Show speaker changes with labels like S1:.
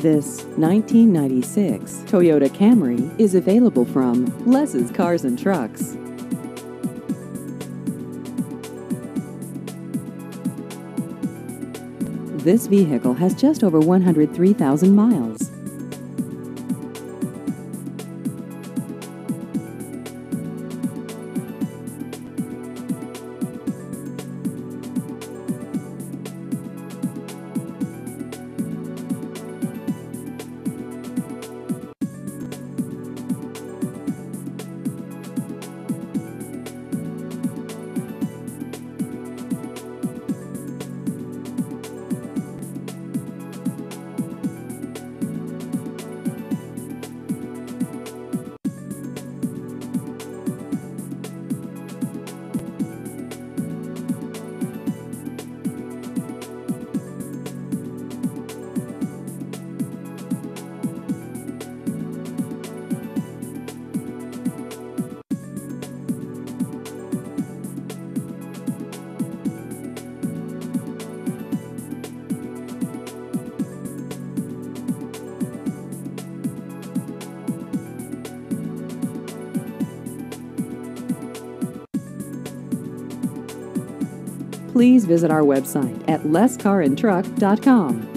S1: This 1996 Toyota Camry is available from Les's Cars and Trucks. This vehicle has just over 103,000 miles. Please visit our website at lescarandtruck.com.